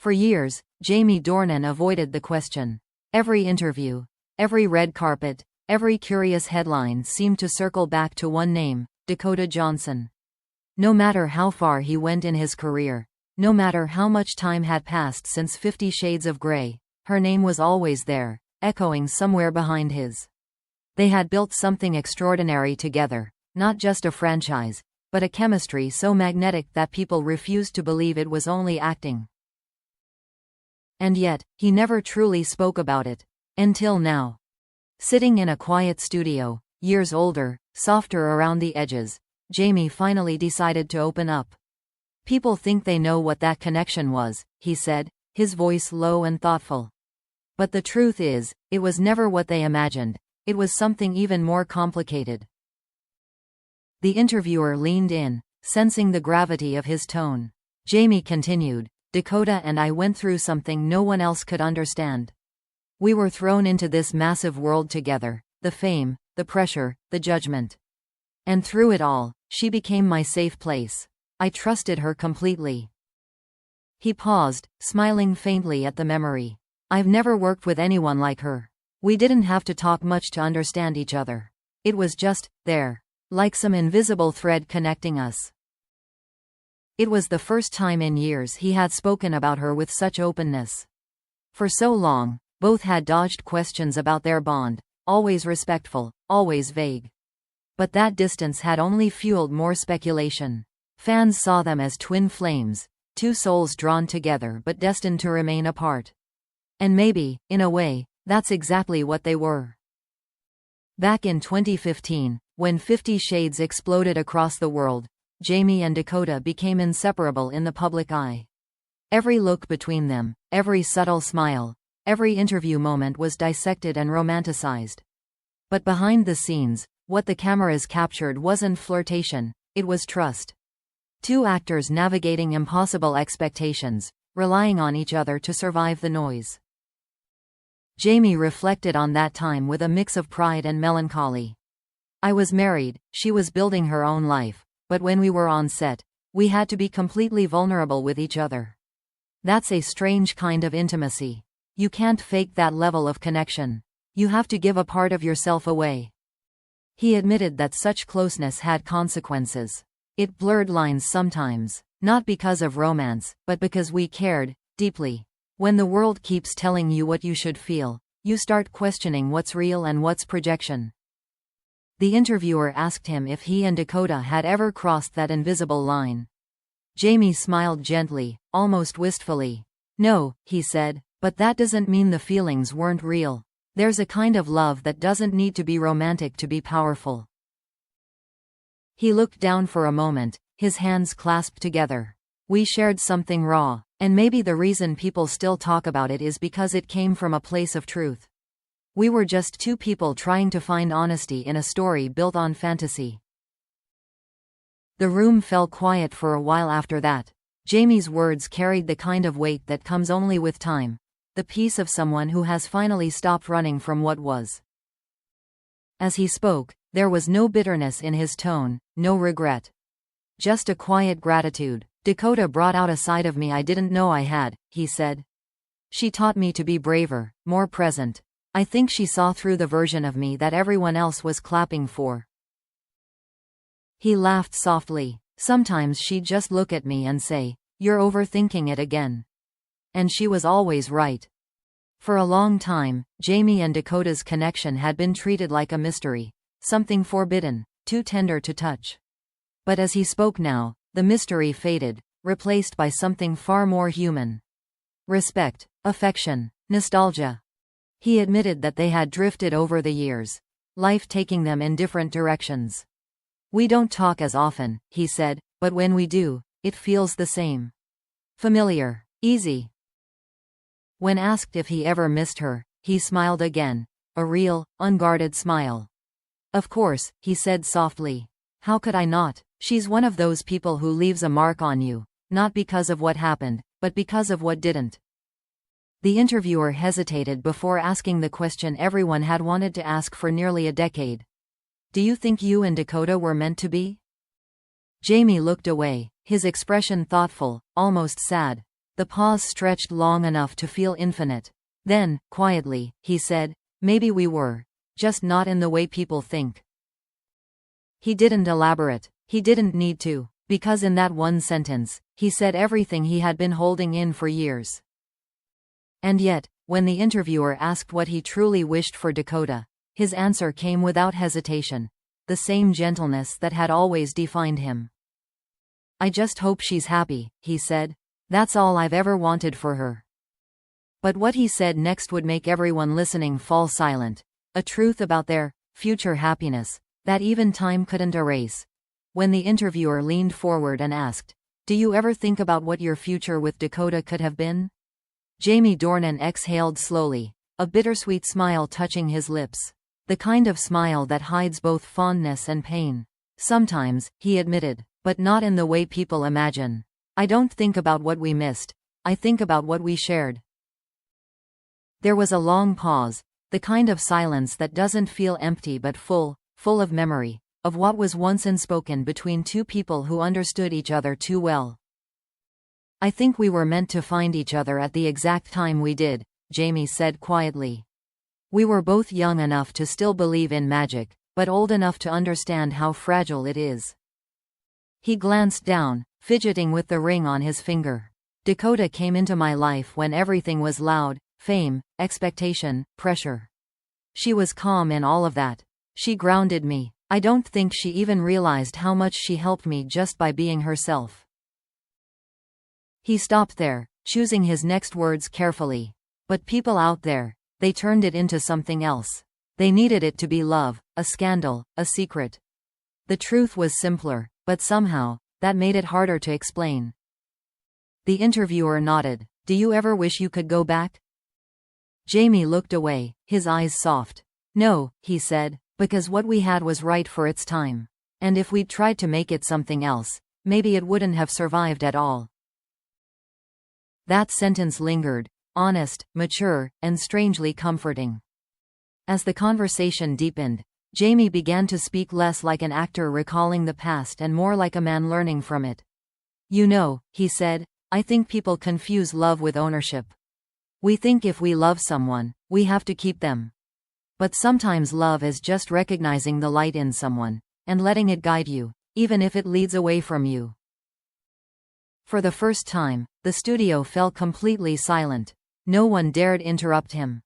For years, Jamie Dornan avoided the question. Every interview, every red carpet, every curious headline seemed to circle back to one name, Dakota Johnson. No matter how far he went in his career, no matter how much time had passed since 50 Shades of Grey, her name was always there, echoing somewhere behind his. They had built something extraordinary together, not just a franchise, but a chemistry so magnetic that people refused to believe it was only acting. And yet, he never truly spoke about it. Until now. Sitting in a quiet studio, years older, softer around the edges, Jamie finally decided to open up. People think they know what that connection was, he said, his voice low and thoughtful. But the truth is, it was never what they imagined. It was something even more complicated. The interviewer leaned in, sensing the gravity of his tone. Jamie continued, Dakota and I went through something no one else could understand. We were thrown into this massive world together, the fame, the pressure, the judgment. And through it all, she became my safe place. I trusted her completely. He paused, smiling faintly at the memory. I've never worked with anyone like her. We didn't have to talk much to understand each other. It was just there, like some invisible thread connecting us. It was the first time in years he had spoken about her with such openness. For so long, both had dodged questions about their bond, always respectful, always vague. But that distance had only fueled more speculation. Fans saw them as twin flames, two souls drawn together but destined to remain apart. And maybe, in a way, that's exactly what they were. Back in 2015, when 50 Shades exploded across the world, Jamie and Dakota became inseparable in the public eye. Every look between them, every subtle smile, every interview moment was dissected and romanticized. But behind the scenes, what the cameras captured wasn't flirtation, it was trust. Two actors navigating impossible expectations, relying on each other to survive the noise. Jamie reflected on that time with a mix of pride and melancholy. I was married, she was building her own life. But when we were on set, we had to be completely vulnerable with each other. That's a strange kind of intimacy. You can't fake that level of connection. You have to give a part of yourself away. He admitted that such closeness had consequences. It blurred lines sometimes, not because of romance, but because we cared, deeply. When the world keeps telling you what you should feel, you start questioning what's real and what's projection. The interviewer asked him if he and Dakota had ever crossed that invisible line. Jamie smiled gently, almost wistfully. No, he said, but that doesn't mean the feelings weren't real. There's a kind of love that doesn't need to be romantic to be powerful. He looked down for a moment, his hands clasped together. We shared something raw, and maybe the reason people still talk about it is because it came from a place of truth. We were just two people trying to find honesty in a story built on fantasy. The room fell quiet for a while after that. Jamie's words carried the kind of weight that comes only with time, the peace of someone who has finally stopped running from what was. As he spoke, there was no bitterness in his tone, no regret. Just a quiet gratitude. Dakota brought out a side of me I didn't know I had, he said. She taught me to be braver, more present. I think she saw through the version of me that everyone else was clapping for. He laughed softly. Sometimes she'd just look at me and say, "You're overthinking it again." And she was always right. For a long time, Jamie and Dakota's connection had been treated like a mystery, something forbidden, too tender to touch. But as he spoke now, the mystery faded, replaced by something far more human. Respect, affection, nostalgia. He admitted that they had drifted over the years, life taking them in different directions. We don't talk as often, he said, but when we do, it feels the same. Familiar, easy. When asked if he ever missed her, he smiled again, a real, unguarded smile. Of course, he said softly. How could I not? She's one of those people who leaves a mark on you, not because of what happened, but because of what didn't. The interviewer hesitated before asking the question everyone had wanted to ask for nearly a decade. Do you think you and Dakota were meant to be? Jamie looked away, his expression thoughtful, almost sad. The pause stretched long enough to feel infinite. Then, quietly, he said, "Maybe we were. Just not in the way people think." He didn't elaborate. He didn't need to. Because in that one sentence, he said everything he had been holding in for years. And yet, when the interviewer asked what he truly wished for Dakota, his answer came without hesitation. The same gentleness that had always defined him. "I just hope she's happy," he said. "That's all I've ever wanted for her." But what he said next would make everyone listening fall silent. A truth about their future happiness that even time couldn't erase. When the interviewer leaned forward and asked, "Do you ever think about what your future with Dakota could have been?" Jamie Dornan exhaled slowly, a bittersweet smile touching his lips. The kind of smile that hides both fondness and pain. "Sometimes," he admitted, "but not in the way people imagine. I don't think about what we missed. I think about what we shared." There was a long pause, the kind of silence that doesn't feel empty but full of memory, of what was once unspoken between two people who understood each other too well. "I think we were meant to find each other at the exact time we did," Jamie said quietly. "We were both young enough to still believe in magic, but old enough to understand how fragile it is." He glanced down, fidgeting with the ring on his finger. "Dakota came into my life when everything was loud, fame, expectation, pressure. She was calm in all of that. She grounded me. I don't think she even realized how much she helped me just by being herself." He stopped there, choosing his next words carefully. But people out there, they turned it into something else. They needed it to be love, a scandal, a secret. The truth was simpler, but somehow, that made it harder to explain. The interviewer nodded. "Do you ever wish you could go back?" Jamie looked away, his eyes soft. "No," he said, "because what we had was right for its time. And if we'd tried to make it something else, maybe it wouldn't have survived at all." That sentence lingered, honest, mature, and strangely comforting. As the conversation deepened, Jamie began to speak less like an actor recalling the past and more like a man learning from it. "You know," he said, "I think people confuse love with ownership. We think if we love someone, we have to keep them. But sometimes love is just recognizing the light in someone, and letting it guide you, even if it leads away from you." For the first time, the studio fell completely silent. No one dared interrupt him.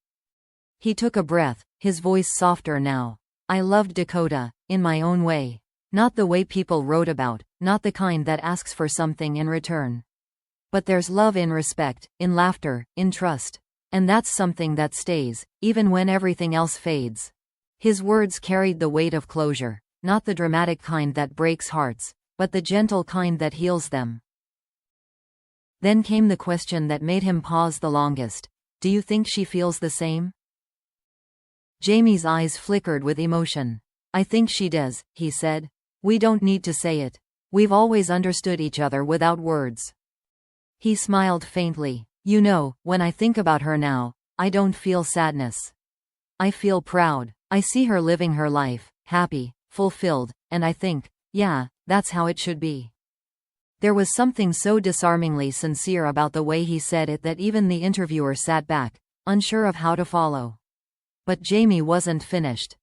He took a breath, his voice softer now. "I loved Dakota, in my own way. Not the way people wrote about, not the kind that asks for something in return. But there's love in respect, in laughter, in trust. And that's something that stays, even when everything else fades." His words carried the weight of closure, not the dramatic kind that breaks hearts, but the gentle kind that heals them. Then came the question that made him pause the longest. "Do you think she feels the same?" Jamie's eyes flickered with emotion. "I think she does," he said. "We don't need to say it. We've always understood each other without words." He smiled faintly. "You know, when I think about her now, I don't feel sadness. I feel proud. I see her living her life, happy, fulfilled, and I think, yeah, that's how it should be." There was something so disarmingly sincere about the way he said it that even the interviewer sat back, unsure of how to follow. But Jamie wasn't finished.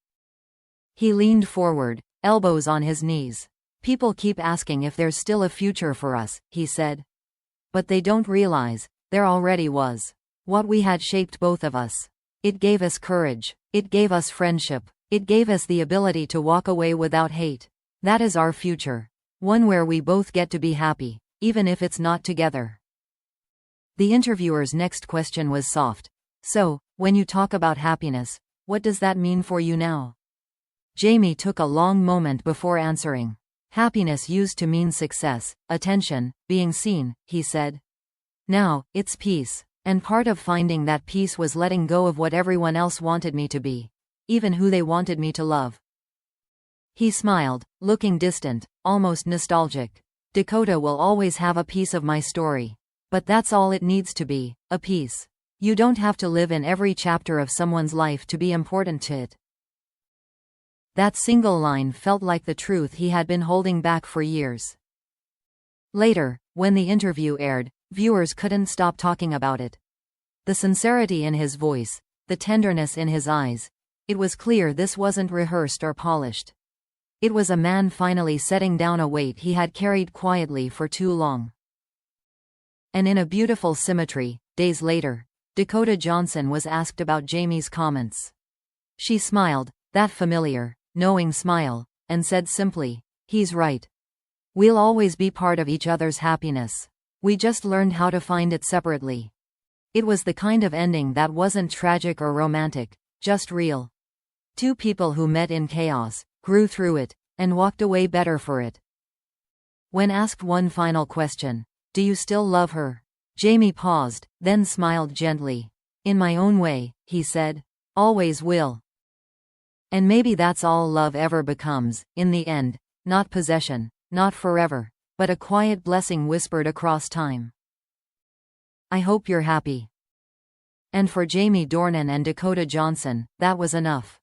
He leaned forward, elbows on his knees. "People keep asking if there's still a future for us," he said. "But they don't realize, there already was. What we had shaped both of us. It gave us courage. It gave us friendship. It gave us the ability to walk away without hate. That is our future. One where we both get to be happy, even if it's not together." The interviewer's next question was soft. "So, when you talk about happiness, what does that mean for you now?" Jamie took a long moment before answering. "Happiness used to mean success, attention, being seen," he said. "Now, it's peace. And part of finding that peace was letting go of what everyone else wanted me to be. Even who they wanted me to love." He smiled, looking distant, almost nostalgic. "Dakota will always have a piece of my story. But that's all it needs to be, a piece. You don't have to live in every chapter of someone's life to be important to it." That single line felt like the truth he had been holding back for years. Later, when the interview aired, Viewers couldn't stop talking about it. The sincerity in his voice, the tenderness in his eyes. It was clear this wasn't rehearsed or polished. It was a man finally setting down a weight he had carried quietly for too long. And in a beautiful symmetry, days later, Dakota Johnson was asked about Jamie's comments. She smiled, that familiar, knowing smile, and said simply, "He's right. We'll always be part of each other's happiness. We just learned how to find it separately." It was the kind of ending that wasn't tragic or romantic, just real. Two people who met in chaos, grew through it, and walked away better for it. When asked one final question, "Do you still love her?" Jamie paused, then smiled gently. "In my own way," he said. "Always will." And maybe that's all love ever becomes, in the end, not possession, not forever, but a quiet blessing whispered across time. I hope you're happy. And for Jamie Dornan and Dakota Johnson, that was enough.